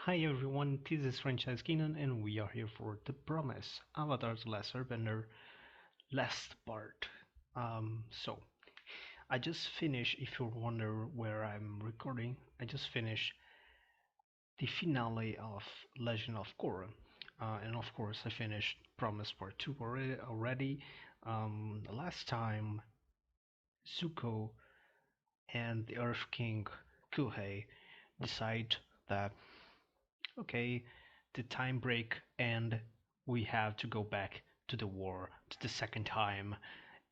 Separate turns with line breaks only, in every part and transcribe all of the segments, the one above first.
Hi everyone, this is Franchise Keenan and we are here for The Promise, Avatar's Last Airbender, last part. So, I just finished, if you wonder where I'm recording, I just finished the finale of Legend of Korra. And of course, I finished Promise Part 2 already. The last time Zuko and the Earth King Kuhei decide that okay, the time break and we have to go back to the war to the second time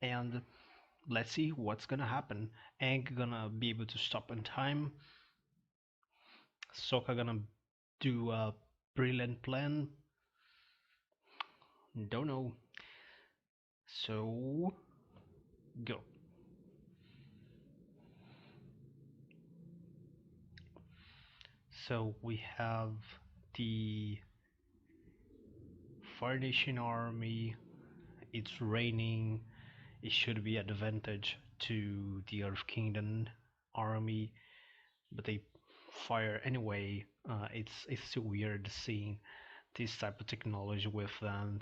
and let's see what's gonna happen. Aang gonna be able to stop in time. Sokka gonna do a brilliant plan. Don't know. So go. So we have the Fire Nation army. It's raining. It should be an advantage to the Earth Kingdom army, but they fire anyway. It's so weird seeing this type of technology with them.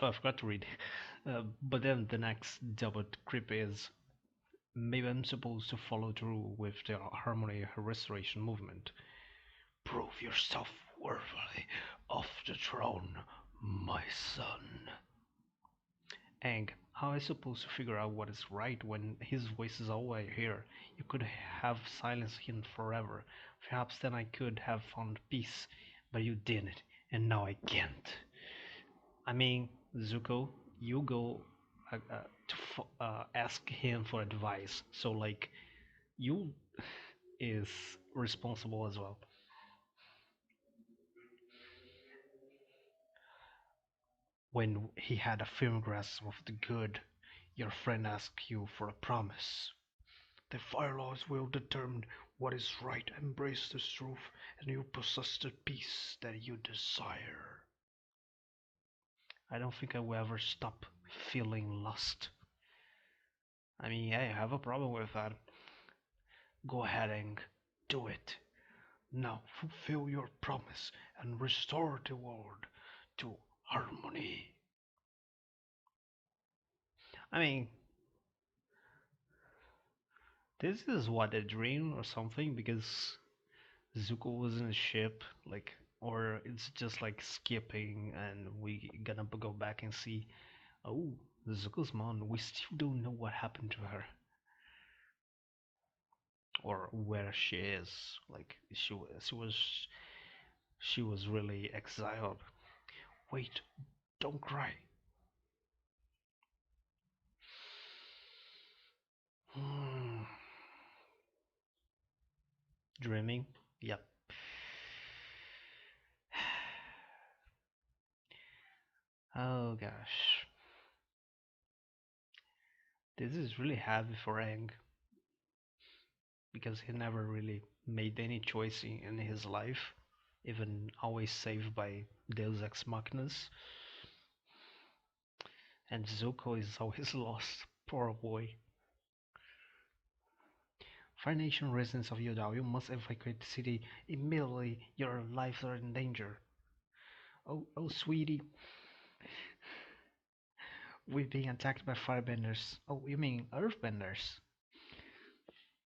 Oh, I forgot to read. But then the next double creep is maybe I'm supposed to follow through with the harmony restoration movement. Prove yourself worthy of the throne, my son. Aang, how am I supposed to figure out what is right when his voice is always here? You could have silenced him forever. Perhaps then I could have found peace, but you didn't, and now I can't. I mean, Zuko, you go ask him for advice. So like, you is responsible as well. When he had a firm grasp of the good, your friend asked you for a promise. The fire laws will determine what is right. Embrace this truth, and you possess the peace that you desire. I don't think I will ever stop feeling lost. I mean, I have a problem with that. Go ahead and do it. Now fulfill your promise and restore the world to harmony. I mean, this is what a dream or something because Zuko was in a ship, like, or it's just like skipping and we gonna go back and see, oh, Zuko's mom. We still don't know what happened to her or where she is. Like, she was really exiled. Wait, don't cry. Hmm. Dreaming? Yep. Oh gosh. This is really heavy for Aang because he never really made any choice in his life, even always saved by Deus Ex Machinas. And Zuko is always lost. Poor boy. Fire Nation residents of Yodao, you must evacuate the city immediately. Your lives are in danger. Oh, sweetie, we're being attacked by firebenders. Oh, you mean earthbenders?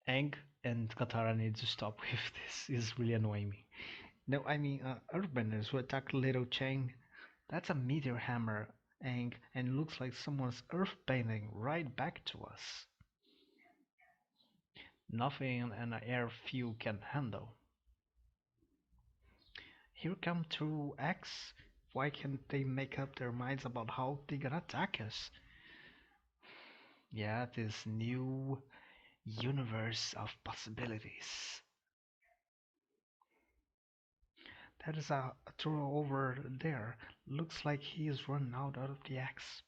Aang and Katara need to stop with this. It's really annoying me. No, I mean earthbenders who attacked Little Chang. That's a meteor hammer, Aang, and it looks like someone's earthbending right back to us. Nothing an airfield can handle. Here come two X. Why can't they make up their minds about how they gonna attack us? Yeah, this new universe of possibilities. That is a throw over there. Looks like he is run out of the X.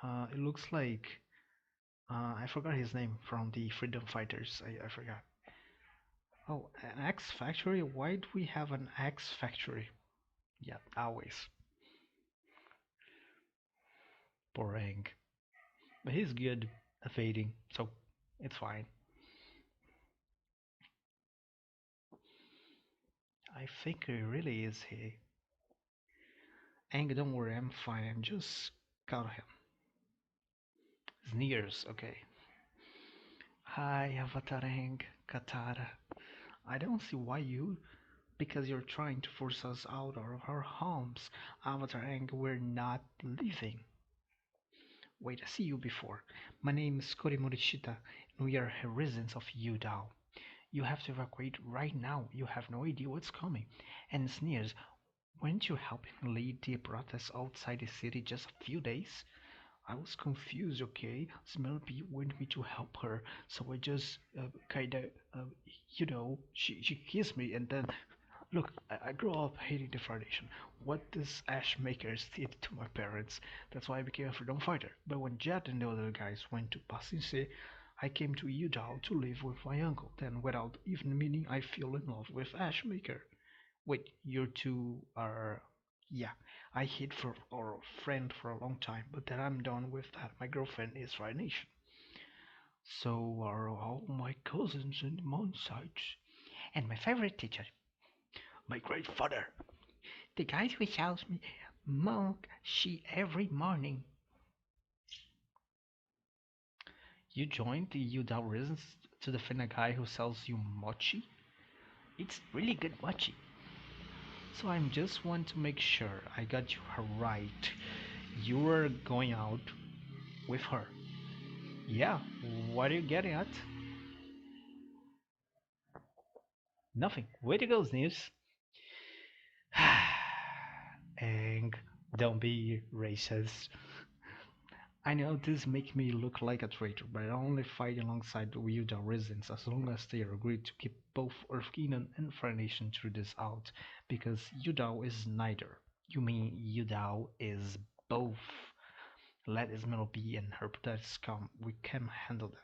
It looks like I forgot his name from the Freedom Fighters. I forgot. Oh, an X factory? Why do we have an X factory? Yeah, always. Boring. But he's good at fading, so it's fine. I think he really is he. Ang, don't worry, I'm fine. I'm just got him. Sneers, okay. Hi, Avatar Ang, Katara. I don't see why you, because you're trying to force us out of our homes. Avatar Ang, we're not leaving. Wait, I see you before. My name is Kori Morishita, and we are residents of Yudao. You have to evacuate right now. You have no idea what's coming. And Sneers, weren't you helping lead the protest outside the city just a few days? I was confused, okay? Smelby wanted me to help her, so I just kinda, she kissed me and then. Look, I grew up hating the Foundation. What this Ash Makers did to my parents. That's why I became a freedom fighter. But when Jet and the other guys went to Pasinse, I came to Utah to live with my uncle. Then, without even meaning, I fell in love with Ash Maker. Wait, you two are. Yeah, I hid for our friend for a long time, but then I'm done with that. My girlfriend is Fire Nation. So are all my cousins and Moonsides. And my favorite teacher, my great father. The guy who tells me monk she every morning. You joined the Udao Reasons to defend a guy who sells you mochi? It's really good mochi. So I just want to make sure I got you right. You were going out with her. Yeah, what are you getting at? Nothing. Way to go, Sneeze. And don't be racist. I know this makes me look like a traitor, but I only fight alongside the Yuda residents as long as they agree to keep both Earth-Keenan and Fire Nation through this out, because Yudao is neither. You mean Yudao is both. Let Ismail be and her protectors come, we can handle them.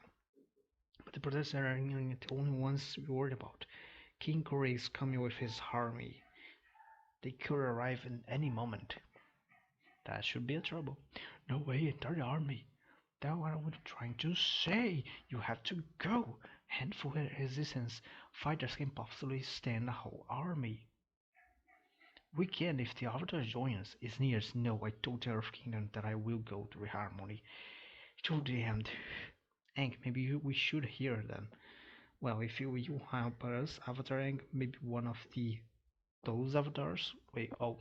But the protectors are the only ones we worried about. King Kore is coming with his army. They could arrive in any moment. That should be a trouble. No way, entire army. That's what I was trying to say. You have to go. Handful resistance. Fighters can possibly stand a whole army. We can if the Avatar join us. It's near no, I told the Earth Kingdom that I will go to Harmony. To the end. Aang, maybe we should hear them. Well, if you help us, Avatar Aang, maybe one of those avatars. Wait, oh,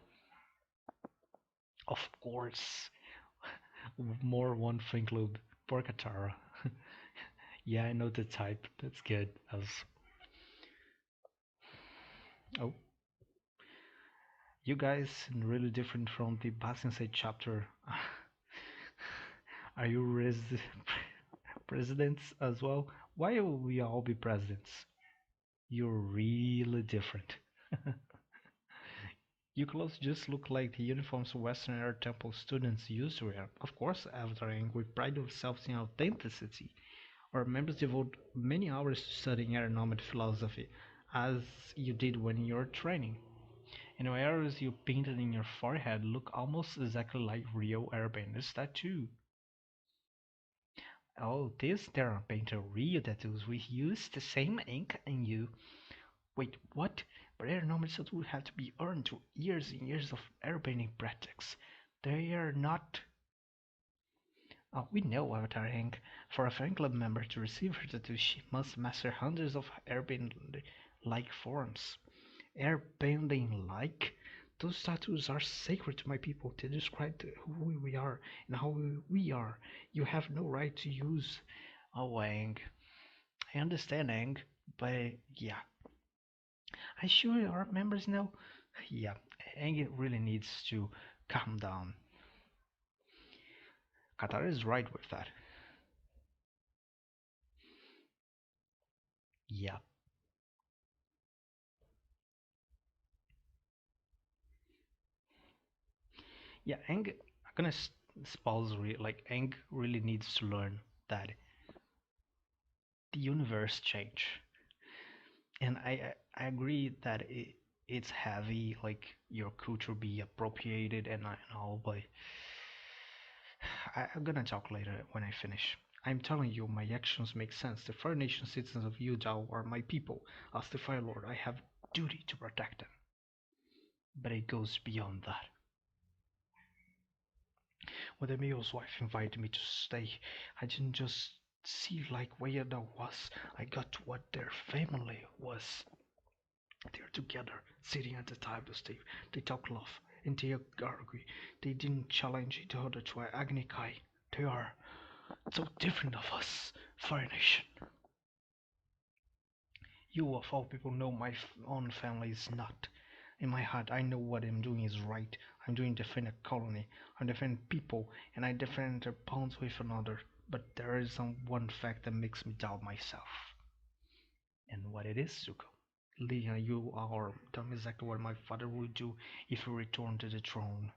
of course. More one thing club. For Katara. Yeah, I know the type. That's good. As oh, you guys really different from the Basensei chapter. Are you presidents as well? Why will we all be presidents? You're really different. Your clothes just look like the uniforms Western Air Temple students used to wear. Of course, Avataring, we pride ourselves in authenticity. Our members devote many hours to studying aeronautical philosophy, as you did when you were training. And the arrows you painted in your forehead look almost exactly like real Airbender's tattoo. Oh, this there are painted real tattoos. We use the same ink and you. Wait, what? But aeronautics would have to be earned through years and years of airpainting practice. They are not. Oh, we know Avatar ink. For a fan club member to receive her tattoo, she must master hundreds of airbending-like forms. Airbending-like? Those tattoos are sacred to my people. They describe who we are and how we are. You have no right to use. Oh, Aang. I understand, Aang, but yeah, I sure our members know. Yeah, Aang really needs to calm down. Qatar is right with that. Yeah, yeah, Aang. I'm gonna spouse like Aang really needs to learn that the universe change, and I agree that it's heavy, like your culture be appropriated and all, but I'm gonna talk later when I finish. I'm telling you, my actions make sense. The Fire Nation citizens of Utah are my people. As the Fire Lord, I have duty to protect them. but it goes beyond that. When Emil's wife invited me to stay, I didn't just see like where that was. I got to what their family was. They're together, sitting at the table, Steve. They talk love, and they argue. They didn't challenge each other to agony. They are so different of us, foreign nation. You of all people know my own family is not. In my heart, I know what I'm doing is right. I'm doing defend a colony. I'm defending people, and I defend their bonds with another. But there is some one fact that makes me doubt myself. And what it is, Zuko? Leah, you are tell me exactly what my father would do if he returned to the throne.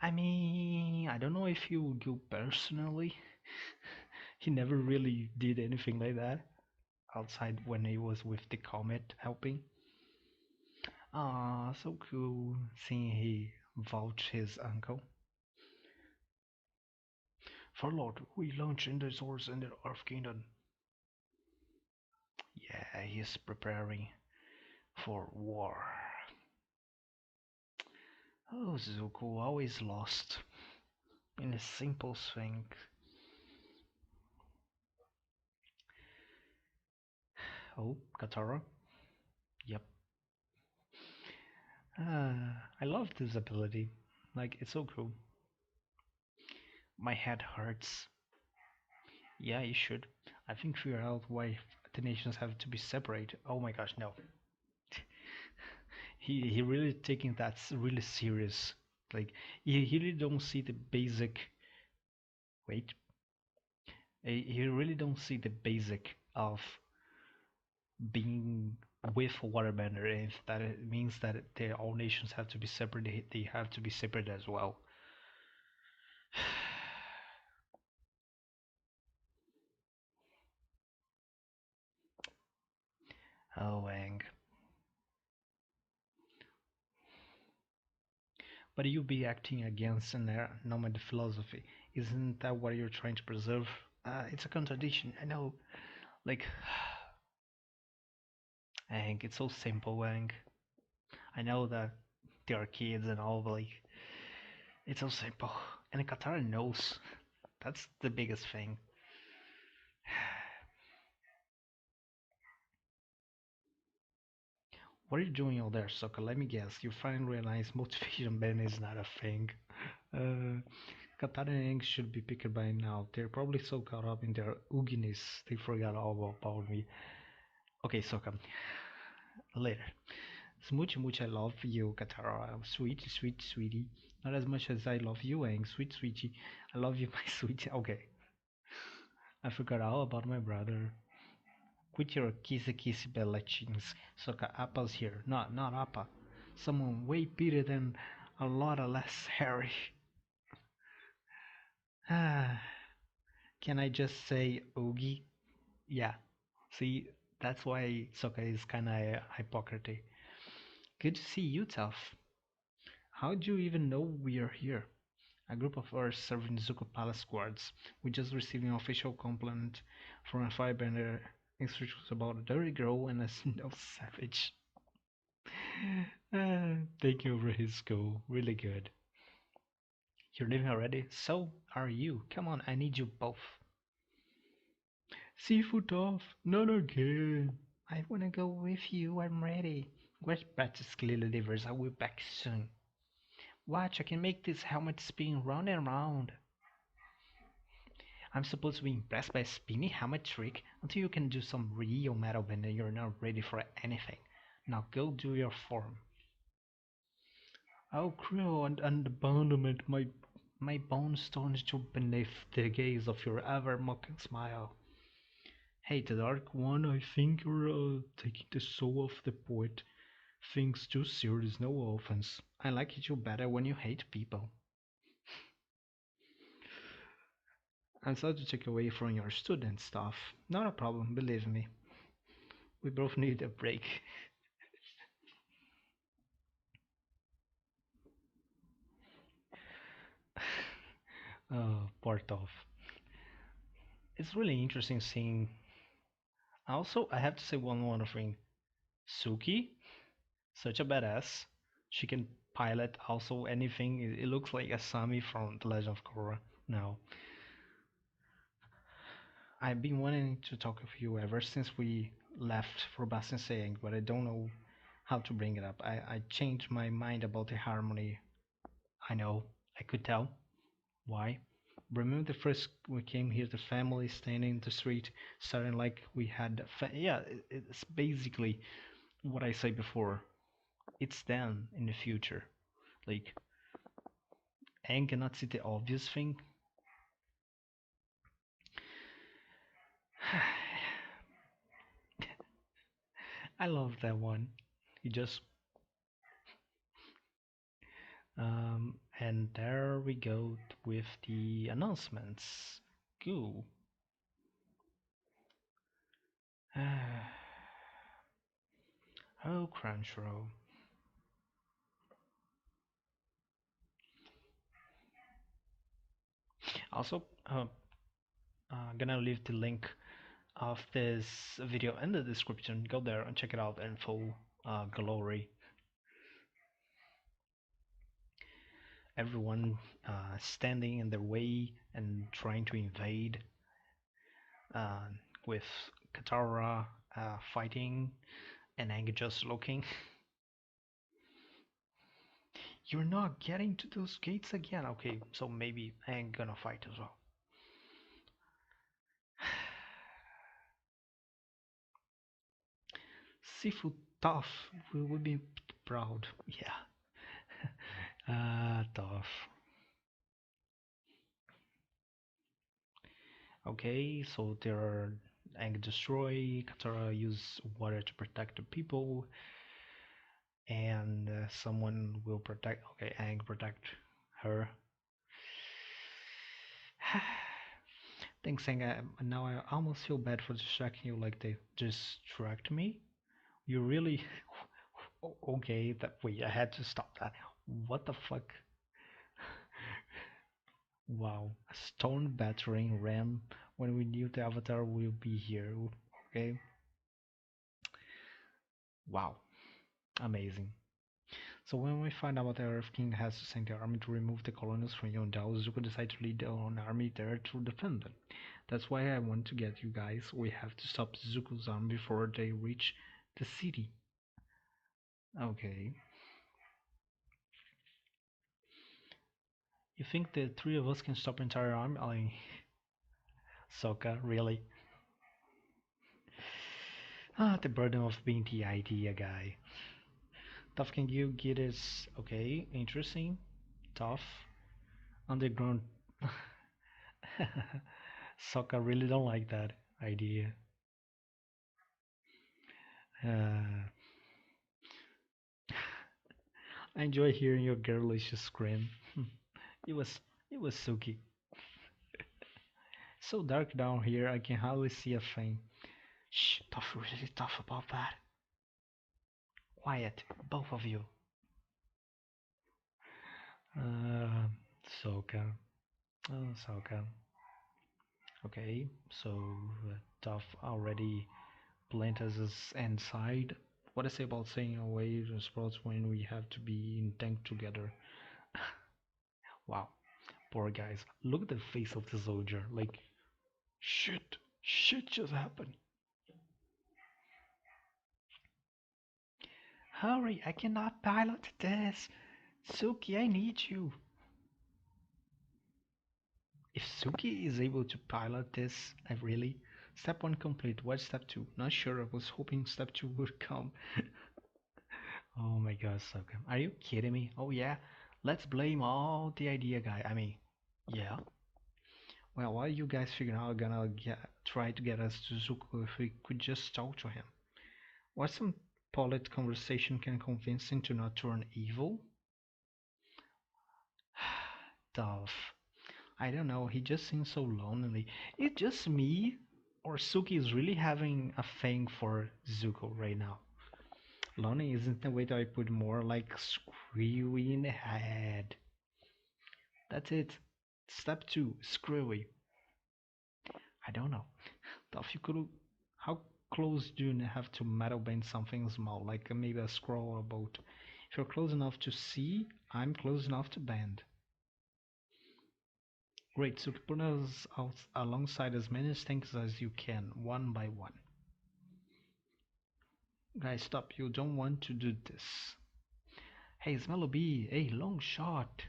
I mean, I don't know if he would go personally. He never really did anything like that outside when he was with the comet helping. Ah, so cool seeing he vouch his uncle. For Lord, we launch in the swords in the Earth Kingdom. Yeah, he's preparing for war. Oh, Zuko, always lost in the simplest thing. Oh, Katara. Yep. I love this ability. Like, it's so cool. My head hurts. Yeah, you should. I think figure out why the nations have to be separate. Oh my gosh, no. He really taking that really serious. Like he really don't see the basic. Wait, he really don't see the basic of being with waterbender. If that it means that all nations have to be separate, they have to be separate as well. Oh, Wang. But you be acting against an nomad philosophy. Isn't that what you're trying to preserve? It's a contradiction. I know. Like, Wang, it's so simple, Wang. I know that they are kids and all, but like, it's so simple. And Katara knows. That's the biggest thing. What are you doing out there, Sokka? Let me guess. You finally realize motivation ban is not a thing. Uh, Katara and Aang should be picked by now. They're probably so caught up in their ooginess they forgot all about me. Okay, Sokka. Later. Smooch Mooch, I love you, Katara. Sweet, sweet, sweetie. Not as much as I love you, Aang. Sweet, sweetie. I love you, my sweetie. Okay. I forgot all about my brother. Quit your kissy kissy belachings. Sokka, Appa's here. Not Appa. Someone way better than a lot of less hairy. Ah, can I just say Oogie? Yeah. See, that's why Sokka is kinda hypocrisy. Good to see you, Tough. How do you even know we are here? A group of us serving Zuko Palace guards. We just received an official complaint from a firebender instructions about a dirty girl and a snow savage. Taking over his school. Really good. You're leaving already? So are you. Come on, I need you both. Seafood off. Not again. I wanna go with you. I'm ready. Where's Brat's clearly livers? I will be back soon. Watch, I can make this helmet spin round and round. I'm supposed to be impressed by a spinny helmet trick until you can do some real metal bending and you're not ready for anything. Now go do your form. Oh cruel and abandonment, my bones turn to beneath the gaze of your ever mocking smile. Hey, the Dark One, I think you're taking the soul of the poet. Things too serious, no offense. I like it you better when you hate people. I'm sorry to take away from your student stuff. Not a problem, believe me. We both need a break. Part of. It's really interesting seeing. Also, I have to say one more thing. Suki, such a badass. She can pilot also anything. It looks like a Sami from The Legend of Korra. Now, I've been wanting to talk with you ever since we left for Bastin saying, but I don't know how to bring it up. I changed my mind about the harmony. I know, I could tell. Why? Remember the first we came here, the family standing in the street, starting like we had. Yeah, it's basically what I said before. It's them in the future. Like, Aang cannot see the obvious thing. I love that one. He just and there we go with the announcements. Go. Oh, Crunchyroll. Also, gonna leave the link of this video in the description. Go there and check it out in full glory. Everyone standing in their way and trying to invade uh, with Katara fighting and Aang just looking. You're not getting to those gates again. Okay, so maybe Aang gonna fight as well. Sifu tough. We would be proud. Yeah. Tough. Okay, so there are Aang destroy. Katara use water to protect the people, and someone will protect. Okay, Aang protect her. Thanks, Aang. Now I almost feel bad for distracting you. Like they distract me. You really okay? That wait, I had to stop that. What the fuck? Wow, a stone battering ram when we knew the Avatar will be here. Okay, wow, amazing. So when we find out that Earth King has to send the army to remove the colonists from Yondao, Zuko decides to lead their own army there to defend them. That's why I want to get you guys. We have to stop Zuko's army before they reach the city. Okay. You think the three of us can stop entire army? I mean, Sokka, really? The burden of being the idea guy. Tough can you get is okay, interesting. Tough. Underground. Sokka really don't like that idea. Uh, I enjoy hearing your girlish scream. it was it was Suki. So dark down here I can hardly see a thing. Shh, tough, really tough about that. Quiet, both of you. Uh, Sokka. Oh, Sokka. Okay, so tough already planted us inside. What I say about staying away from sports when we have to be in tank together? Wow, poor guys. Look at the face of the soldier. Like, shit just happened. Hurry, I cannot pilot this. Suki, I need you. If Suki is able to pilot this, I really. Step 1 complete. What's step 2? Not sure. I was hoping step 2 would come. Oh my god, Suki. Are you kidding me? Oh yeah? Let's blame all the idea guy. I mean, yeah. Well, why are you guys figuring out gonna try to get us to Zuko if we could just talk to him? What some polite conversation can convince him to not turn evil? Tough. I don't know, he just seems so lonely. It's just me, or Suki is really having a thing for Zuko right now. Lonely isn't the way that I put more like screwy in the head. That's it. Step 2, screwy. I don't know. If you could, how close do you have to metal bend something small, like maybe a scroll or a boat? If you're close enough to see, I'm close enough to bend. Great, so put us out alongside as many things as you can, one by one. Guys, stop, you don't want to do this. Hey, Smello B, hey, long shot.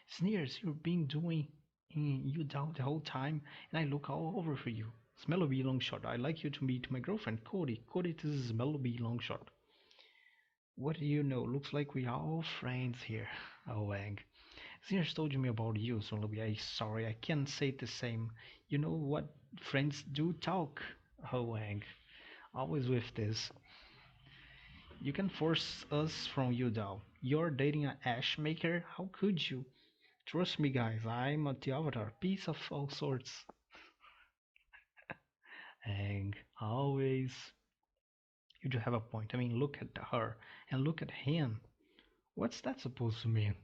Sneers, you've been doing you down the whole time, and I look all over for you. Smello B, long shot. I'd like you to meet my girlfriend, Cody. Cody, this is Smello B, long shot. What do you know? Looks like we are all friends here. Oh, Wang. Sneers told me about you, Smello B. I sorry, I can't say the same. You know what friends do talk. Oh, Wang. Always with this. You can force us from you, though. You're dating an ash maker? How could you? Trust me, guys, I'm the avatar, piece of all sorts. And always, you do have a point. I mean, look at her and look at him. What's that supposed to mean?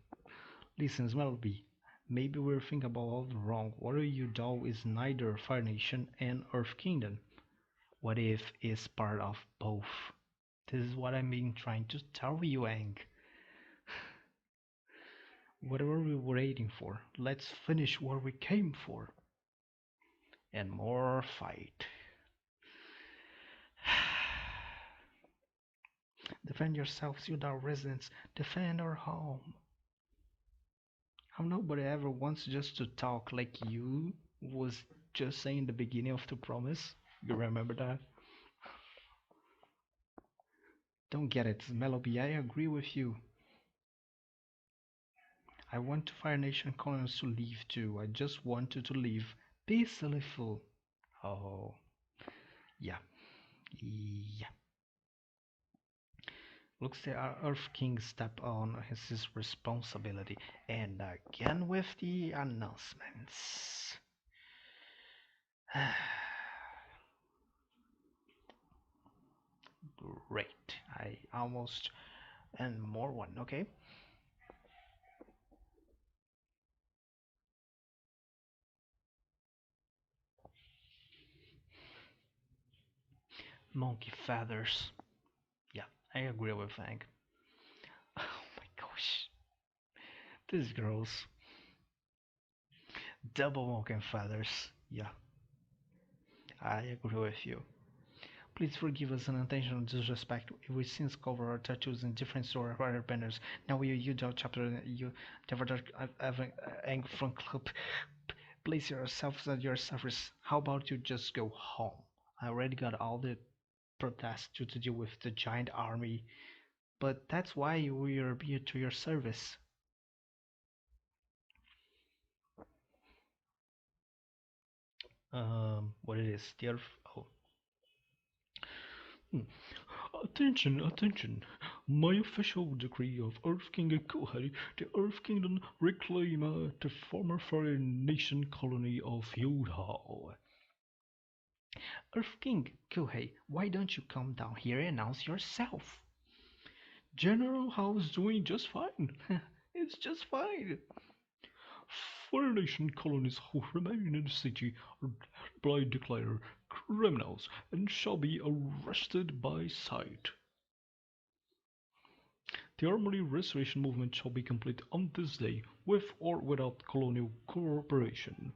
Listen, Smelby, maybe we're thinking about all wrong. What are you do is neither Fire Nation and Earth Kingdom. What if it's part of both? This is what I've been trying to tell you, Ang. What are we waiting for? Let's finish what we came for. And more fight. Defend yourselves, you our residents. Defend our home. How nobody ever wants just to talk like you was just saying the beginning of the promise. You remember that? Don't get it, Meloby. I agree with you. I want Fire Nation colonists to leave too. I just wanted to leave peacefully. Oh, yeah, yeah. Looks like our Earth King step on his responsibility. And again with the announcements. Great. I almost and more one, okay? Monkey feathers. Yeah, I agree with Hank. Oh my gosh. These girls. Double monkey feathers. Yeah, I agree with you. Please forgive us an intentional disrespect. We since cover our tattoos in different store of our banners. Now we you don't chapter you never ang front club. Place yourselves at your service. How about you just go home? I already got all the protests to deal with the giant army, but that's why we are here to your service. What it is? The earth. Oh, hmm. Attention, attention. My official decree of Earth King Kuhei, the Earth Kingdom reclaim the former foreign nation colony of Yodhao. Earth King Kuhei, why don't you come down here and announce yourself? General House doing just fine. It's just fine. Foreign nation colonies who remain in the city are hereby declared criminals and shall be arrested by sight. The Harmony Restoration Movement shall be complete on this day, with or without colonial cooperation.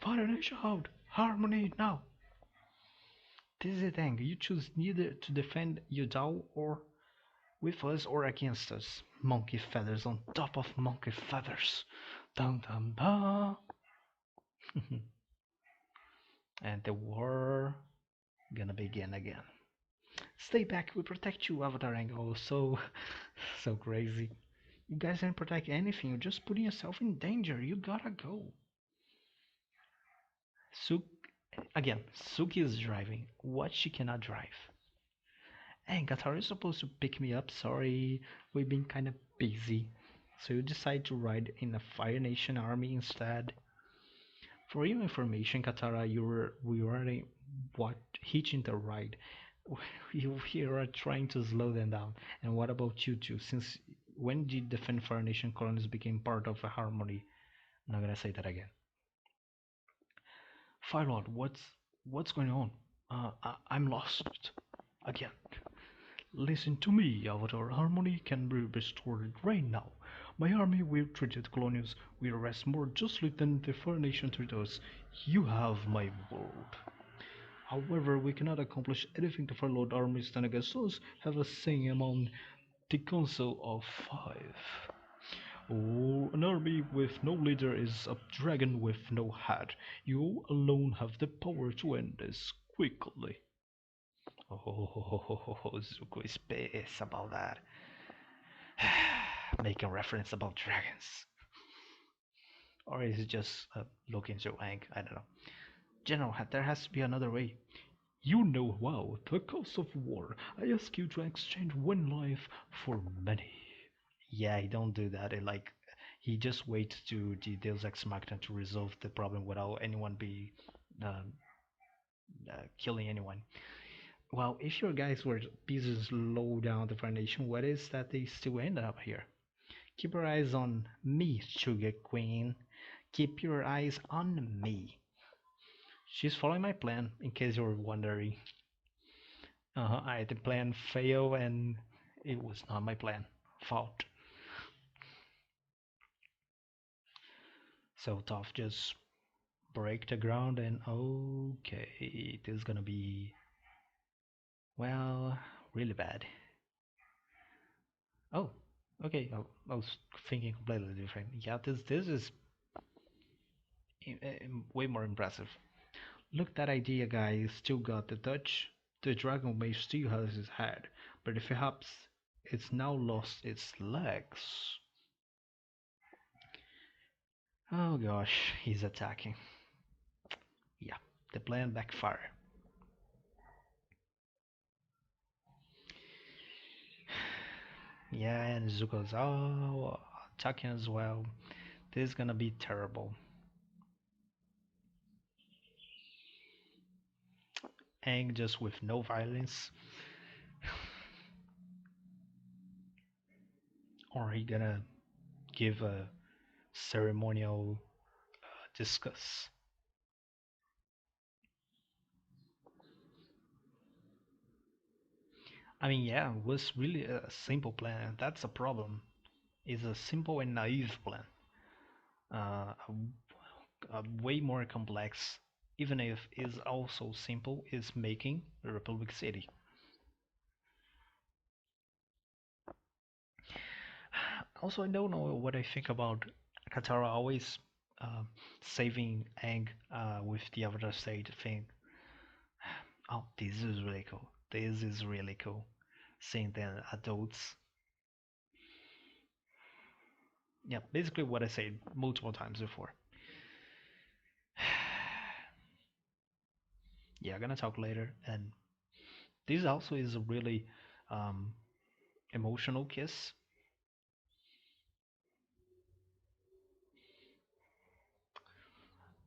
Federation out! Harmony now! This is the thing, you choose neither to defend Yudao or with us or against us. Monkey feathers on top of monkey feathers. Dum dum da! And the war gonna begin again. Stay back, we protect you, Avatar Angle. So crazy. You guys didn't protect anything, you're just putting yourself in danger. You gotta go. Suk again, Suki is driving. What she cannot drive. Hey, Gatar is supposed to pick me up. Sorry, we've been kind of busy. So you decide to ride in a Fire Nation army instead. For your information, Katara, we were what hitching the ride. We are trying to slow them down. And what about you two? Since when did the Fire Nation colonies become part of a harmony? I'm not gonna say that again. Firelord, what's going on? I'm lost. Again, listen to me, Avatar. Harmony can be restored right now. My army will treat the colonials with arrest more justly than the foreign nation treat us. You have my word. However, we cannot accomplish anything if our Lord armies stand against us have a saying among the Council of Five. Oh, an army with no leader is a dragon with no head. You alone have the power to end this quickly. Oh, Zuko is pissed about that. Making reference about dragons. Or is it just looking so angry? I don't know. General, there has to be another way. You know well the cost of war. I ask you to exchange one life for many. Yeah, he don't do that. He just waits to the Deus Ex Machina to resolve the problem without anyone be uh, killing anyone. Well, if your guys were pieces slow down the foundation, what is that they still end up here? Keep your eyes on me, Sugar Queen. Keep your eyes on me. She's following my plan, in case you're wondering. I the plan failed and it was not my plan. Fault. So tough, just break the ground and okay, this is gonna be, well, really bad. Oh, okay, I was thinking completely different. Yeah, this is way more impressive. Look, that idea guy still got the touch. The dragon may still has his head, but perhaps it's now lost its legs. Oh gosh, he's attacking. Yeah, the plan backfire. Yeah, and Zuko's attacking as well. This is gonna be terrible. Aang just with no violence, or he gonna give a ceremonial discuss. I mean, yeah, it was really a simple plan. That's a problem. It's a simple and naive plan. Uh, way more complex, even if is also simple, is making a Republic City. Also, I don't know what I think about Katara always uh, saving Aang with the Avatar State thing. Oh, this is really cool. This is really cool. Seeing the adults. Yeah, basically what I said multiple times before. Yeah, I'm gonna talk later. And this also is a really um, emotional kiss.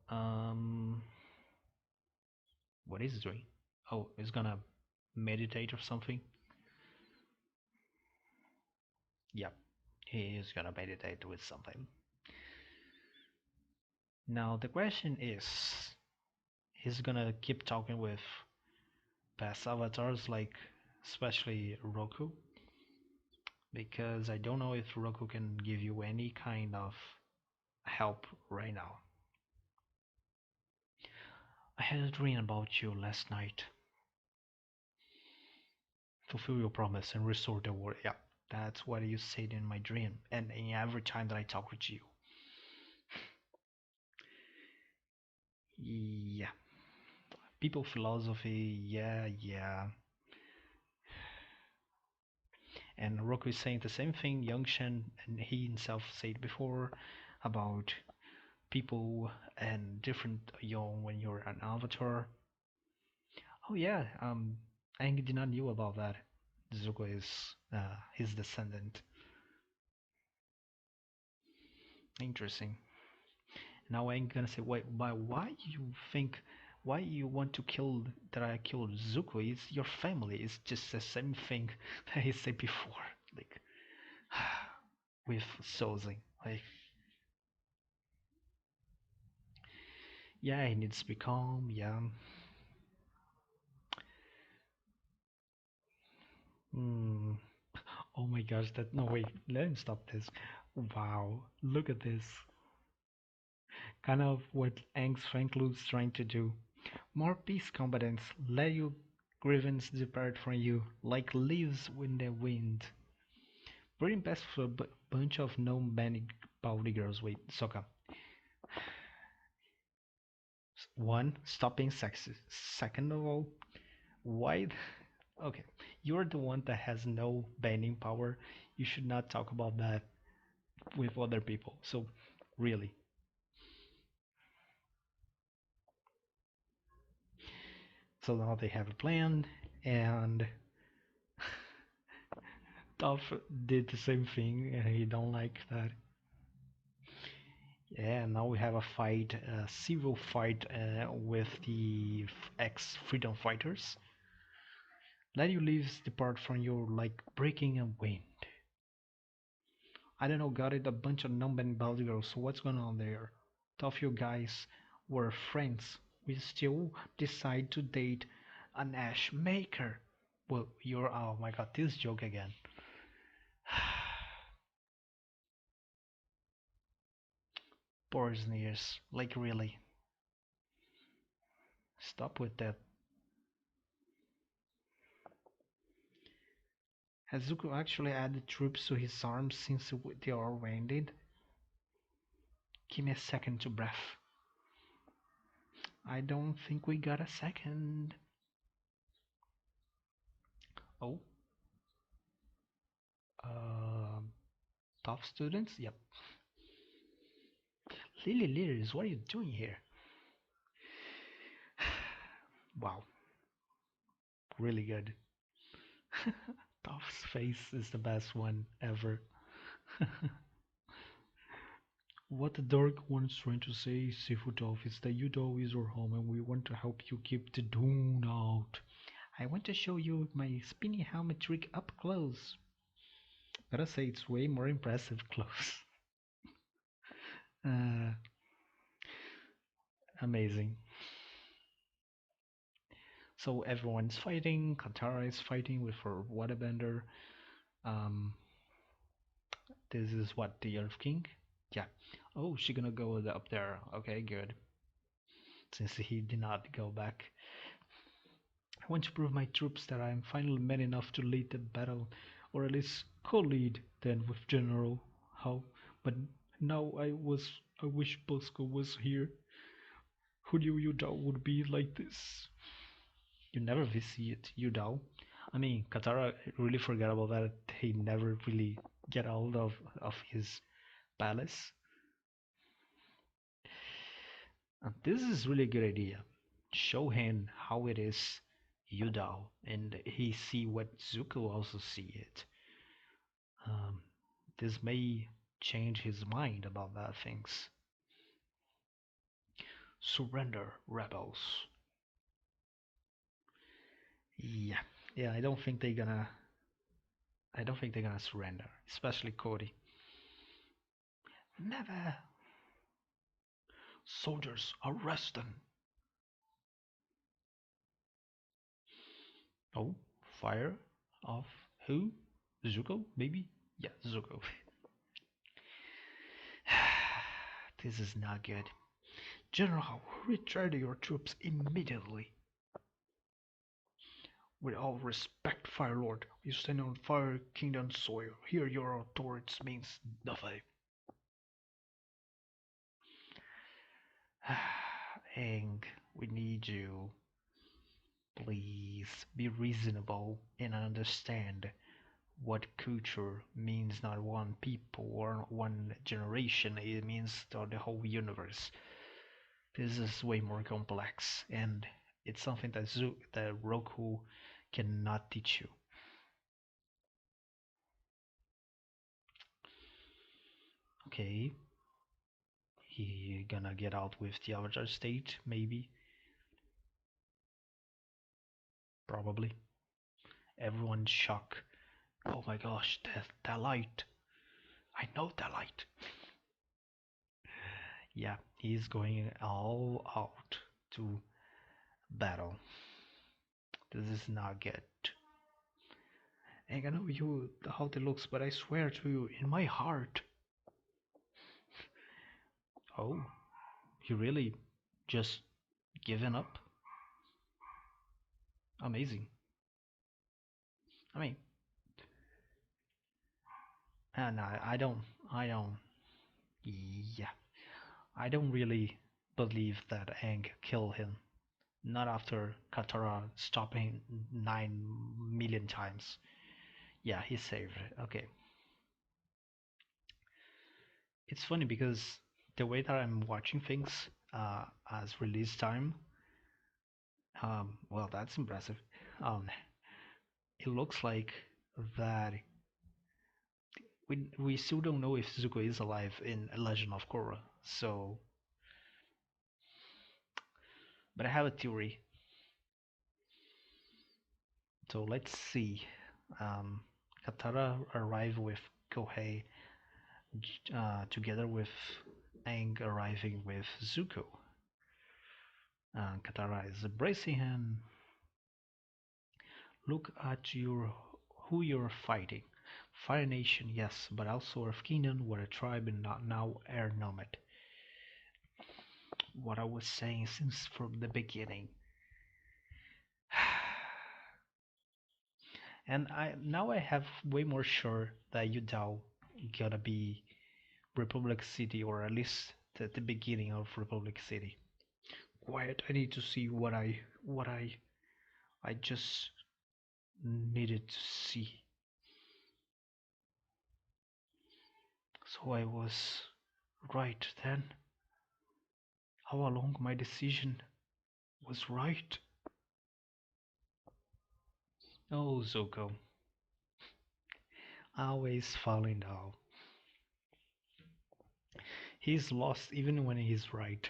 Um, what is it doing? Oh, it's gonna meditate or something. Yep, he is gonna meditate with something. Now the question is, he's gonna keep talking with past avatars like especially Roku, because I don't know if Roku can give you any kind of help right now. I had a dream about you last night. Fulfill your promise and restore the world. Yeah, that's what you said in my dream and in every time that I talk with you. Yeah, people philosophy. Yeah, yeah. And Roku is saying the same thing Young Shen and he himself said before about people and different young when you're an avatar. Oh yeah, Aang did not knew about that. Zuko is his descendant. Interesting. Now Aang gonna say, wait, why you think, why you want to kill that I killed Zuko? It's your family. It's just the same thing that he said before. Like with Sozin. Like yeah, he needs to be calm. Yeah, Hmm. Oh my gosh, that no wait, let me stop this. Wow, look at this. Kind of what Angst Franklin's trying to do. More peace combatants, let your grievance depart from you, like leaves in the wind. Pretty best for a bunch of non-banning Pauli girls. Wait, Sokka. One, stop being sexist. Second of all, why? Okay, you're the one that has no bending power. You should not talk about that with other people. So, really. So now they have a plan, and Toph did the same thing, and he don't like that. Yeah, now we have a fight, a civil fight with the ex-freedom fighters. Let you leaves depart from you like breaking a wind. I don't know, got it a bunch of non-band girls, so what's going on there? Tough you guys were friends. We still decide to date an ash maker. Well, you're, oh my god, this joke again. Poor sneers, like really. Stop with that. Has Zuko actually added troops to his arms since they are ended? Give me a second to breath. I don't think we got a second. Oh, uh, tough students? Yep. Lily Leaders, what are you doing here? Wow, really good. Tough's face is the best one ever. What the Dark One is trying to say, Sifutov, is that Udall is our home and we want to help you keep the Dune out. I want to show you my spinny helmet trick up close. Gotta say, it's way more impressive close. Uh, Amazing. So everyone's fighting. Katara is fighting with her waterbender. Um, this is what, the Earth King? Yeah. Oh, she gonna go up there. Okay, good. Since he did not go back. I want to prove my troops that I am finally man enough to lead the battle, or at least co-lead then with General How. But now I wish Bosco was here. Who knew Udao would be like this? You never visit Udao. I mean, Katara really forgot about that. He never really get out of his palace. And this is really a good idea. Show him how it is Udao, and he see what Zuko also see it. Um, this may change his mind about that things. Surrender, rebels. Yeah, yeah. I don't think they're gonna surrender, especially Cody. Never. Soldiers, arrest them. Oh, fire off who? Zuko, maybe? Yeah, Zuko. This is not good. General, return your troops immediately. With all respect, Fire Lord, you stand on Fire Kingdom soil. Here your authority means nothing. Aang, we need you. Please be reasonable and understand what culture means not one people or one generation, it means the whole universe. This is way more complex and it's something that Roku cannot teach you. Okay, he gonna get out with the Avatar state, maybe, probably. Everyone's shocked. Oh my gosh, that light. I know that light. Yeah, he's going all out to battle. This is not good. And I know you how it looks, but I swear to you, in my heart. Oh, you really just given up? Amazing. I mean, and I don't, yeah, I don't really believe that Aang killed him. Not after Katara stopping 9 million times. Yeah, he saved it. Okay. It's funny because the way that I'm watching things as release time, well, that's impressive. Um, it looks like that we still don't know if Zuko is alive in Legend of Korra. So, but I have a theory. So let's see. Um, Katara arrived with Kohei together with Aang arriving with Zuko. Katara is embracing him. Look at who you're fighting. Fire Nation, yes, but also Earth Kingdom, where a tribe and not now air nomad. What I was saying since from the beginning. And I have way more sure that Udao gonna be Republic City, or at least the beginning of Republic City. Quiet. I need to see what I just needed to see. So I was right then. How along my decision was right. Oh, Zuko, always falling down. He's lost even when he's right.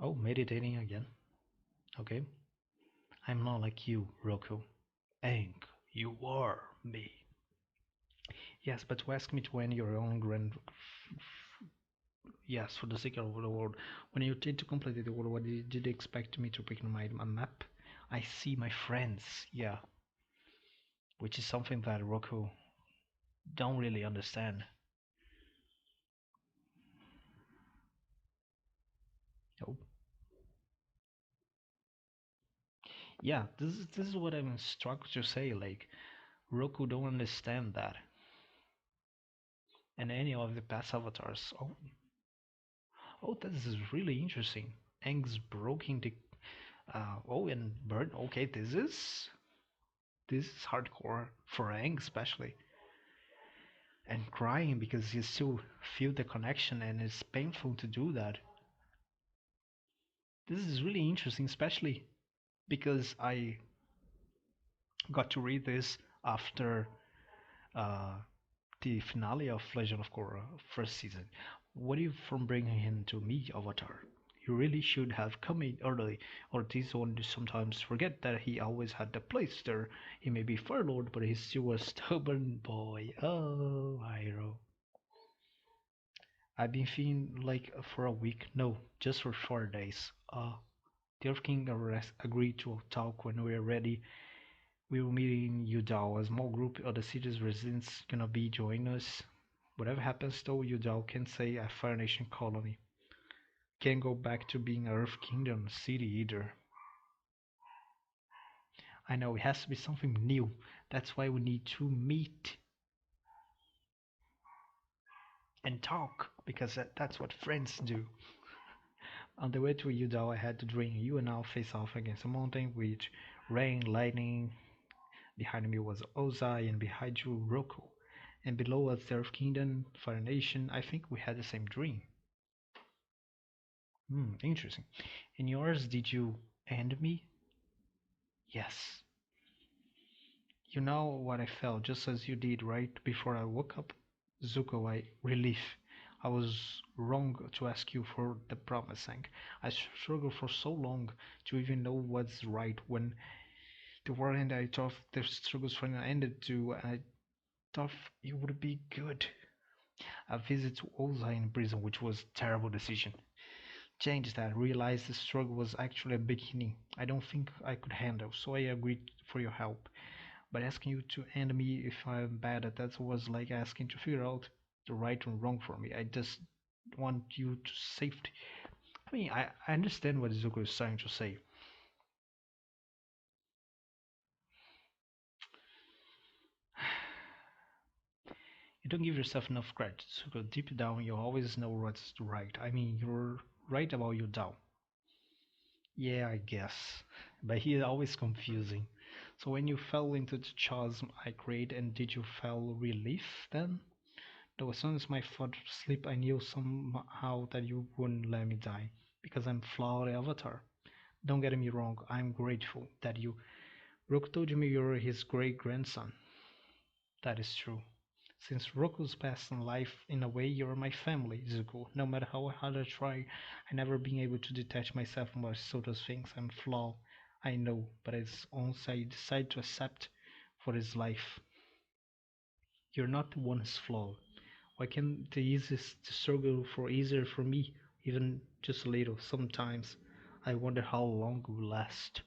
Oh, meditating again. Okay. I'm not like you, Roku. Aang, you are me. Yes, but to ask me to end your own grand. Yes, for the sake of the world. When you did to complete the world, what did you expect me to pick my map? I see my friends. Yeah, which is something that Roku don't really understand. Oh, yeah, this is what I'm struck to say. Like Roku don't understand that, and any of the past avatars. Oh, this is really interesting. Aang's broken the oh, and Bird. Okay, this is hardcore for Aang especially, and crying because he still feel the connection, and it's painful to do that. This is really interesting, especially because I got to read this after uh, the finale of Legend of Korra first season. What if from bringing him to me, Avatar? You really should have come in early, or this one sometimes forget that he always had the place there. He may be Fire Lord, but he's still a stubborn boy. Oh, Iroh. I've been feeling like for a week. No, just for 4 days. The Earth King agreed to talk when we are ready. We will meet in Udao. A small group of the city's residents gonna be joining us. Whatever happens though, Udao can say a Fire Nation colony. Can't go back to being Earth Kingdom city either. I know it has to be something new. That's why we need to meet and talk, because that's what friends do. On the way to Udao, I had to drink. You and I face off against a mountain with rain, lightning. Behind me was Ozai, and behind you, Roku. And below us, the Earth Kingdom, Fire Nation. I think we had the same dream. Interesting. In yours, did you end me? Yes. You know what I felt just as you did right before I woke up? Zuko, I relief. I was wrong to ask you for the promising. I struggled for so long to even know what's right. When the war ended, I thought the struggles finally ended too. I thought it would be good. A visit to Ozai in prison, which was a terrible decision. Change that. Realized the struggle was actually a beginning I don't think I could handle, so I agreed for your help. But asking you to end me if I'm bad at that was like asking to figure out the right and wrong for me. I just want you to safety. I mean, I understand what Zuko is trying to say. You don't give yourself enough credit, Zuko. Deep down, you always know what's right. I mean, you're right about your doubt. Yeah, I guess. But he always confusing. So when you fell into the chasm I created, and did you feel relief then? Though as soon as my foot slipped, I knew somehow that you wouldn't let me die. Because I'm flawed avatar. Don't get me wrong, I'm grateful that you Rook told me you're his great grandson. That is true. Since Roku's past in life, in a way, you're my family, Zuko. No matter how hard I try, I never been able to detach myself from those things. I'm flawed, I know, but it's once I decide to accept for his life. You're not the one who's flawed. Why can't the easiest struggle for easier for me, even just a little? Sometimes I wonder how long it will last.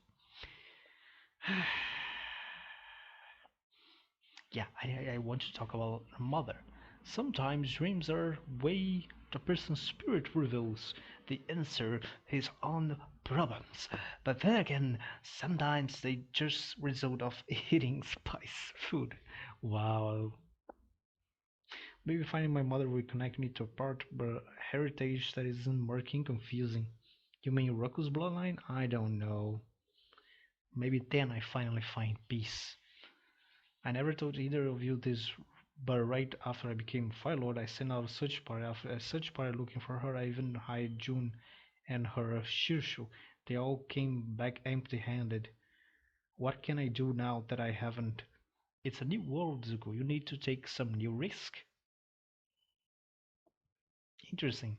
Yeah, I want to talk about a mother. Sometimes dreams are way the person's spirit reveals the answer his own problems. But then again, sometimes they just result of eating spice food. Wow. Maybe finding my mother will connect me to a part of a heritage that isn't murky and confusing. You mean Roku's bloodline? I don't know. Maybe then I finally find peace. I never told either of you this, but right after I became Fire Lord, I sent out a search party. After a search party looking for her, I even hired June and her Shirshu. They all came back empty-handed. What can I do now that I haven't? It's a new world, Zuko. You need to take some new risk. Interesting.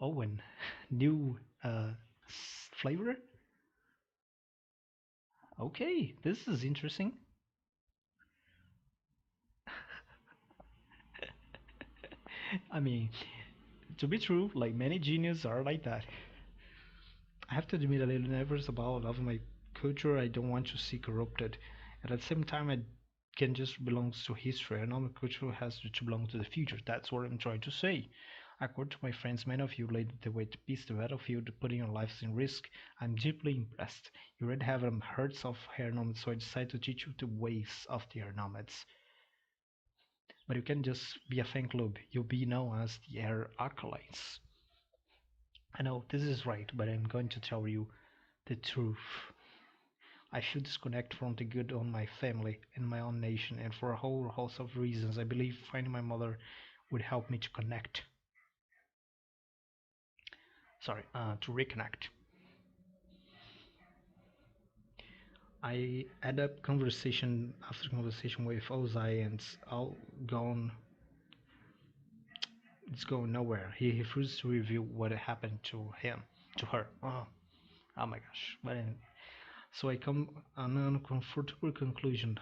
Owen, new flavor? Okay, this is interesting. I mean, to be true, like many geniuses are like that. I have to admit a little nervous about a lot of my culture I don't want to see corrupted. And at the same time, I can just belongs to history, and all my culture has to belong to the future. That's what I'm trying to say. According to my friends, many of you laid the way to peace the battlefield, putting your lives in risk. I'm deeply impressed. You already have herds of hair nomads, so I decided to teach you the ways of the hair nomads. But you can just be a fan club. You'll be known as the air acolytes. I know this is right, but I'm going to tell you the truth. I feel disconnected from the good on my family and my own nation, and for a whole host of reasons, I believe finding my mother would help me to connect. Sorry, to reconnect. I end up conversation after conversation with Ozai, and it's all gone. It's going nowhere. He refused to reveal what happened to him, to her. Oh my gosh! So I come an uncomfortable conclusion.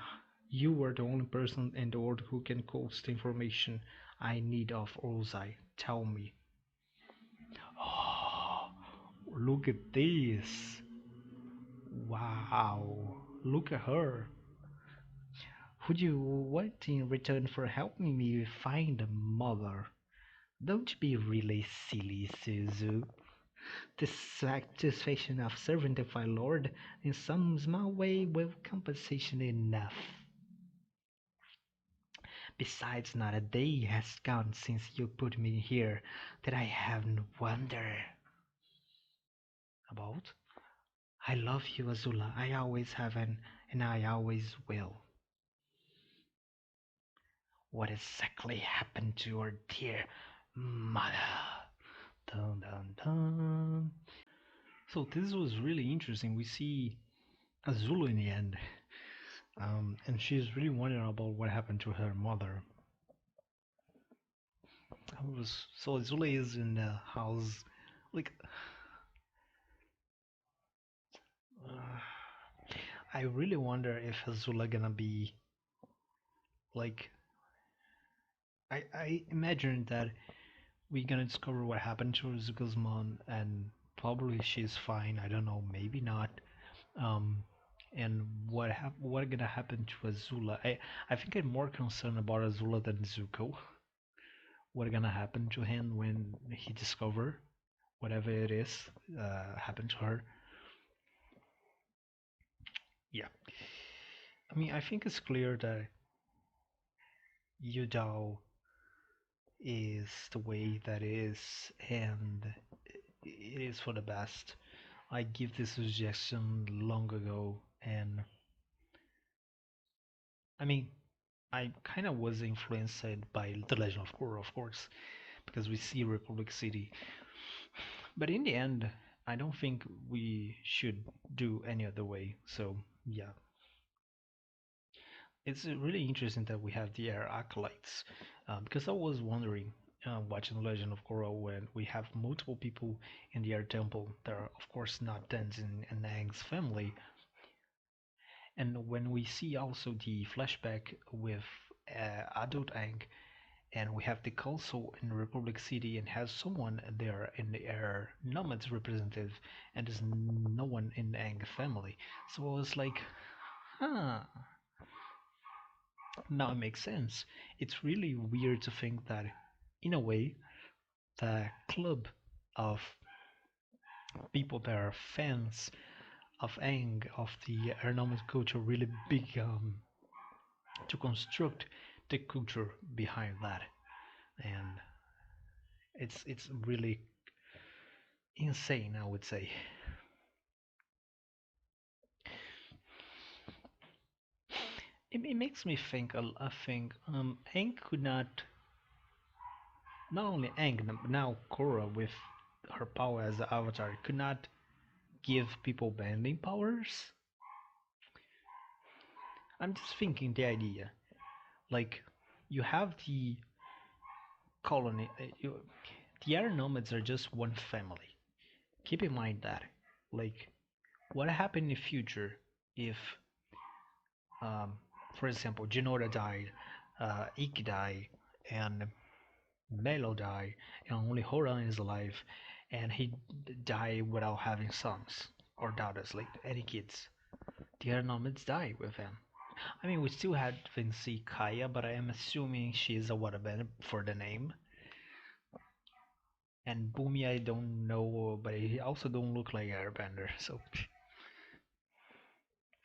You were the only person in the world who can quote the information I need of Ozai. Tell me. Oh, look at this. Wow. Look at her. Would you want in return for helping me find a mother? Don't be really silly, Suzu. The satisfaction of serving the Fire Lord in some small way will compensation enough. Besides, not a day has gone since you put me here that I haven't wondered about. I love you, Azula. I always have and I always will. What exactly happened to your dear mother? Dun dun dun. So this was really interesting. We see Azula in the end, and she's really wondering about what happened to her mother. So Azula is in the house, like. Uh, I really wonder if Azula gonna be like I imagine that we're gonna discover what happened to Zuko's mom, and probably she's fine. I don't know, maybe not. Um, and what gonna happen to Azula? I think I'm more concerned about Azula than Zuko. What gonna happen to him when he discover whatever it is happened to her? Yeah, I mean, I think it's clear that Yudao is the way that is, and it is for the best. I give this suggestion long ago, and I mean, I kind of was influenced by The Legend of Korra, of course, because we see Republic City. But in the end, I don't think we should do any other way. So yeah, it's really interesting that we have the air acolytes, because I was wondering, watching The Legend of Korra, when we have multiple people in the air temple that are of course not Tenzin and Aang's family, and when we see also the flashback with adult Aang, and we have the council in Republic City and has someone there in the air nomads representative, and there's no one in the Aang family. So I was like, huh, now it makes sense. It's really weird to think that, in a way, the club of people that are fans of Aang, of the air nomad culture, really big, to construct the culture behind that. And it's really insane, I would say. It makes me think. I think Aang could not only Aang, but now Korra with her power as the Avatar could not give people bending powers. I'm just thinking the idea, like you have the colony, the air nomads are just one family. Keep in mind that, like, what happened in the future if, um, for example, Jinora died, Ikki died, and Melo died, and only Horan is alive, and he died without having sons or daughters, like any kids. The other nomads died with him. I mean, we still haven't seen Kaya, but I am assuming she is a waterbender for the name. And Boomy, I don't know, but he also don't look like Airbender. So,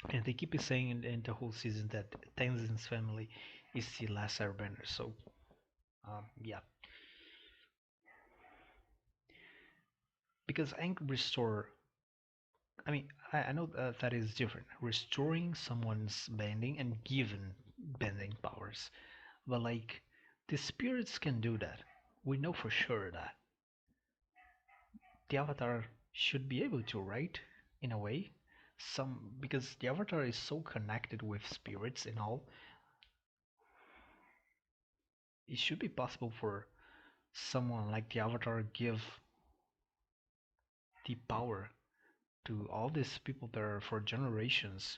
and they keep saying in the whole season that Tenzin's family is the last Airbender. So, yeah, because Aang restore. I mean, I know that is different. Restoring someone's bending and given bending powers, but like the spirits can do that. We know for sure that the avatar should be able to, right? In a way, some because the avatar is so connected with spirits and all, it should be possible for someone like the avatar give the power to all these people that are for generations,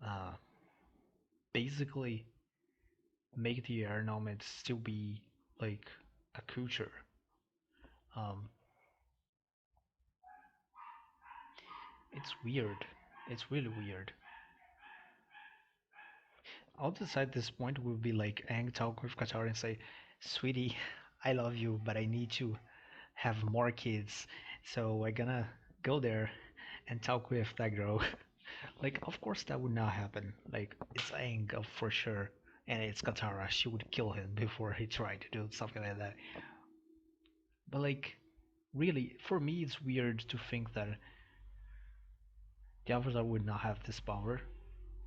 uh, basically make the air nomads still be like a culture. Um, it's weird. It's really weird. I'll decide this point will be like Aang talk with Qatar and say, "Sweetie, I love you, but I need to have more kids, so I'm gonna go there and talk with that girl." Like, of course that would not happen. Like, it's Aang for sure, and it's Katara. She would kill him before he tried to do something like that. But like, really, for me, it's weird to think that the Avatar would not have this power.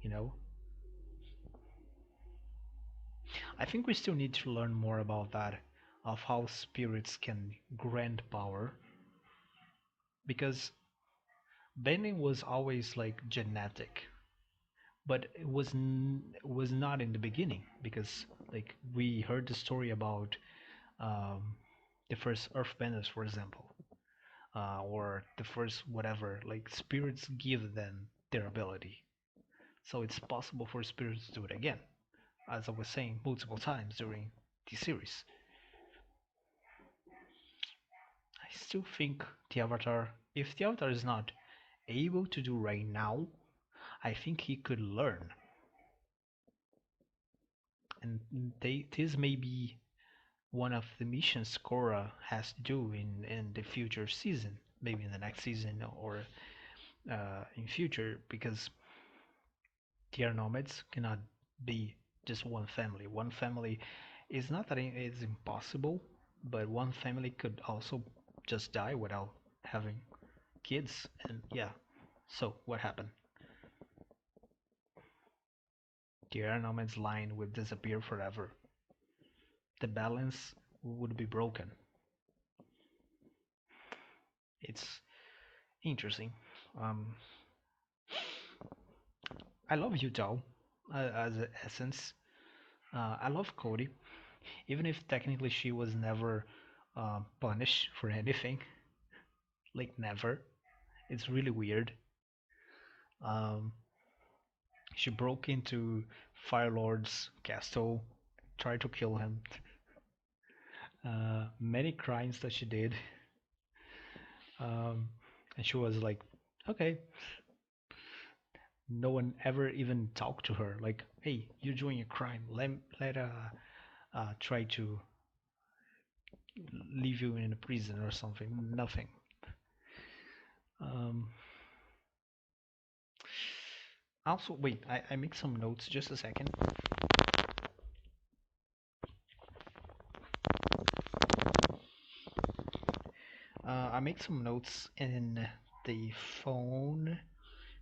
You know, I think we still need to learn more about that, of how spirits can grant power, because bending was always like genetic, but was not in the beginning, because like we heard the story about, um, the first earthbenders, for example, or the first whatever, like spirits give them their ability, so it's possible for spirits to do it again, as I was saying multiple times during the series. I still think the Avatar, if the Avatar is not able to do right now, I think he could learn, and this may be one of the missions Korra has to do in the future season, maybe in the next season or in future, because the air nomads cannot be just one family. One family is not that it's impossible, but one family could also just die without having kids, and yeah. So what happened? The air nomads line would disappear forever. The balance would be broken. It's interesting. Um, I love Utah as an essence. I love Cody, even if technically she was never punished for anything. Like never. It's really weird. Um, she broke into Fire Lord's castle, tried to kill him. Many crimes that she did, um, and she was like, okay. No one ever even talked to her. Like, hey, you're doing a crime. Let try to leave you in a prison or something. Nothing. Um, Also, wait, I make some notes. Just a second. I make some notes in the phone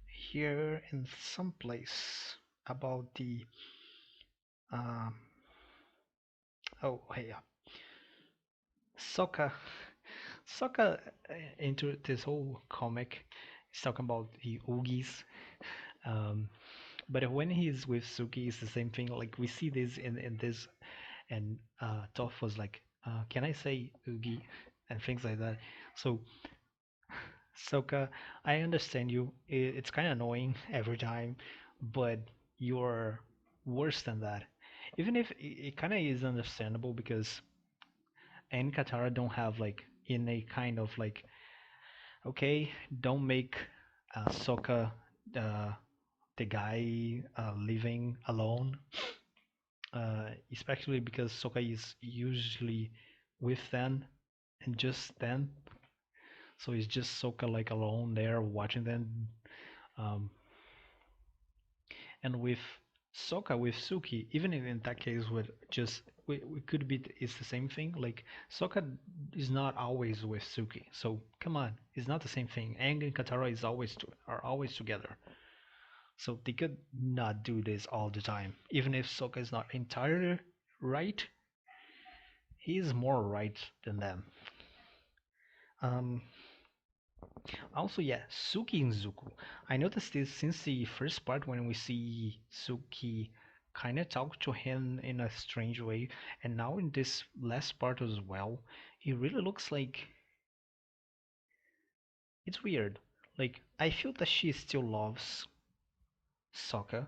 here in some place about the. Um, oh, hey, Sokka. Sokka into this whole comic is talking about the Oogis. Um, but when he's with Suki, it's the same thing. Like we see this in this, and Toph was like, "Can I say Oogie?" and things like that. So Soka, I understand you. It's kind of annoying every time, but you're worse than that. Even if it kind of is understandable because Aang and Katara don't have like in a kind of like, okay, don't make Sokka uh, the guy living alone, especially because Sokka is usually with them and just them, so it's just Sokka like alone there watching them. Um, and with Sokka with Suki, even in that case, with just we could be it's the same thing. Like Sokka is not always with Suki, so come on, it's not the same thing. Aang and Katara are always together, so they could not do this all the time. Even if Sokka is not entirely right, he is more right than them. Um, Also, yeah, Suki and Zuko. I noticed this since the first part when we see Suki kind of talk to him in a strange way, and now in this last part as well, it really looks like it's weird. Like, I feel that she still loves Sokka,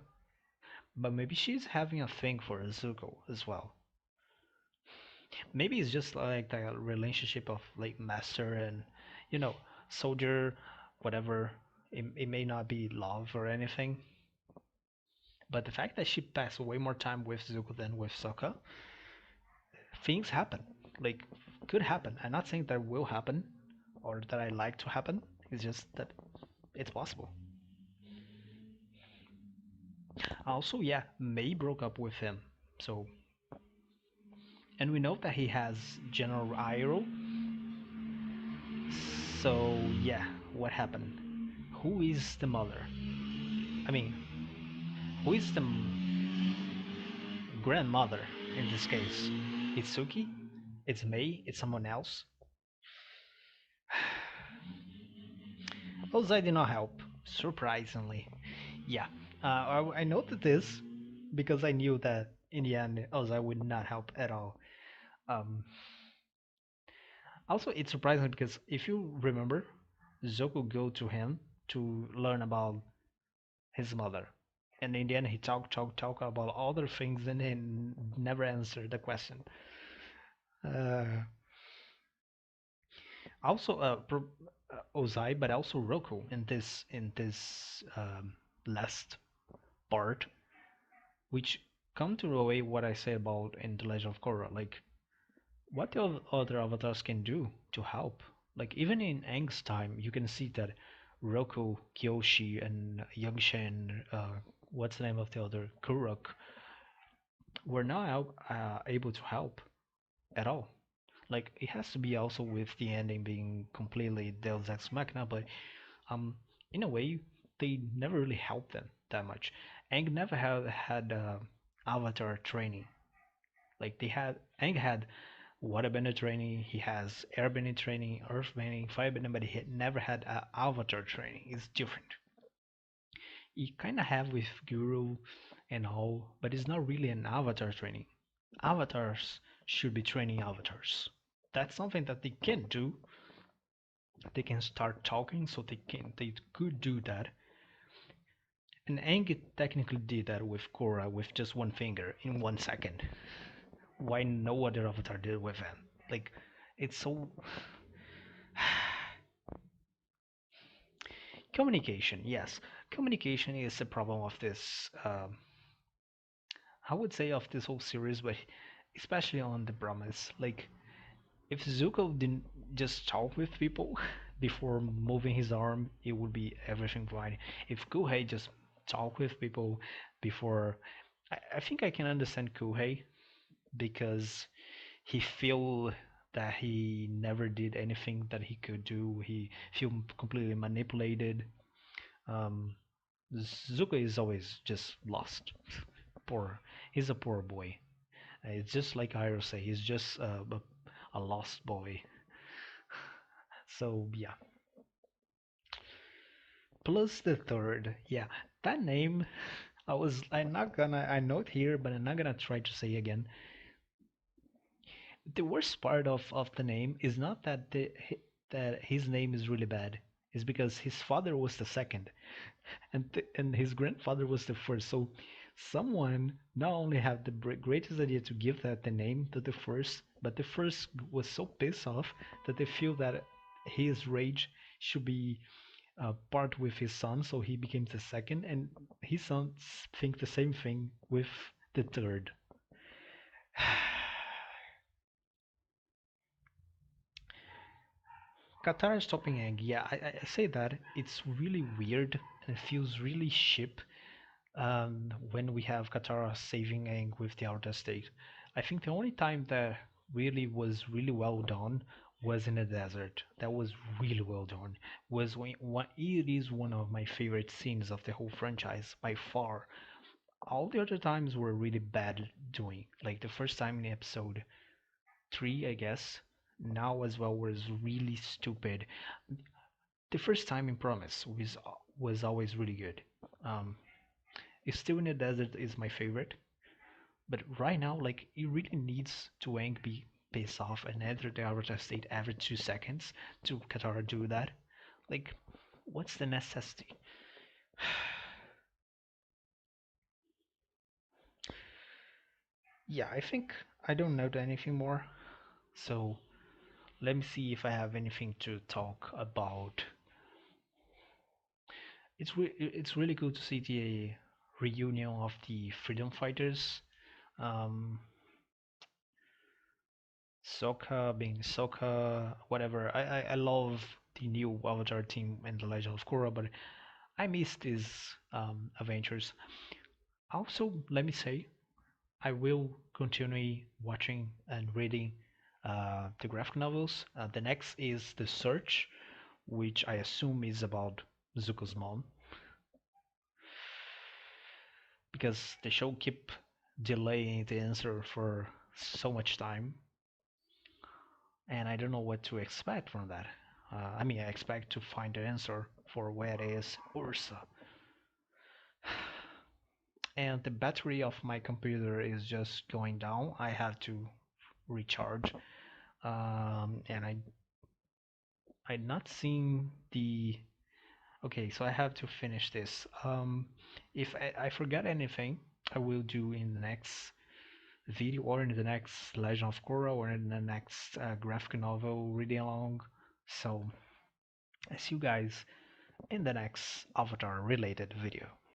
but maybe she's having a thing for Zuko as well. Maybe it's just like the relationship of like master and, you know, soldier, whatever. It may not be love or anything, but the fact that she passed way more time with Zuko than with Sokka, things happen. Like, could happen. I'm not saying that will happen or that I like to happen. It's just that it's possible. Also, yeah, May broke up with him. So, and we know that he has General Iroh. So, yeah, what happened? Who is the mother? I mean, who is the grandmother in this case? It's Suki? It's May? It's someone else? Ozai did not help, surprisingly. Yeah, I noted this because I knew that in the end Ozai would not help at all. Um, Also, it's surprising because if you remember, Zoku go to him to learn about his mother, and in the end he talk about other things and he never answered the question. Uh, Also, Ozai, but also Roku in this last part, which come to away what I say about in the Legend of Korra, like what the other avatars can do to help. Like even in Aang's time, you can see that Roku, Kyoshi, and Youngshen, what's the name of the other, Kurok, were not able to help at all. Like it has to be also with the ending being completely Deus Ex Machina, but um, in a way, they never really helped them that much. Aang never had Avatar training. Like Aang had Waterbender training, he has Airbender training, Earthbending, Firebending, but he had never had Avatar training. It's different. You kind of have with Guru and all, but it's not really an Avatar training. Avatars should be training avatars. That's something that they can do. They can start talking, so they could do that. And Aang technically did that with Korra with just one finger in 1 second. Why no other avatar did it with him? Like, it's so communication. Yes, communication is the problem of this. I would say of this whole series, but especially on the promise. Like, if Zuko didn't just talk with people before moving his arm, it would be everything fine. If Kuhei just talk with people before, I think I can understand Kuhei because he feel that he never did anything that he could do. He feel completely manipulated. Um, Zuko is always just lost. Poor, he's a poor boy. It's just like Hiro say, he's just a lost boy. So yeah, plus the third. Yeah, that name. I'm not gonna. I note here, but I'm not gonna try to say again. The worst part of the name is not that that his name is really bad. It's because his father was the second, and his grandfather was the first. So someone not only had the greatest idea to give that the name to the first, but the first was so pissed off that they feel that his rage should be part with his son, so he became the second, and his sons think the same thing with the third. Qatar stopping Egg, yeah, I say that it's really weird and it feels really cheap when we have Qatar saving Aang with the outer state. I think the only time that really was really well done was in the desert. That was really well done. Was it is one of my favorite scenes of the whole franchise by far. All the other times were really bad doing. Like the first time in episode 3, I guess. Now as well was really stupid. The first time in Promise was always really good. Um, Still in the Desert is my favorite, but right now, like, it really needs to Wang be pissed off and enter the Avatar state every 2 seconds to Katara do that. Like, what's the necessity? Yeah, I think I don't know anything more. So let me see if I have anything to talk about. It's really cool to see the reunion of the freedom fighters. Um, Sokka being Sokka, whatever. I love the new Avatar team and the Legend of Korra, but I miss these adventures. Also, let me say, I will continue watching and reading the graphic novels. The next is The Search, which I assume is about Zuko's mom, because the show keep delaying the answer for so much time, and I don't know what to expect from that. I mean, I expect to find the answer for where is Ursa. And the battery of my computer is just going down. I have to recharge. And I'm not seeing the. Okay, so I have to finish this. If I forget anything, I will do in the next video or in the next Legend of Korra or in the next graphic novel reading along. So, I see you guys in the next Avatar related video.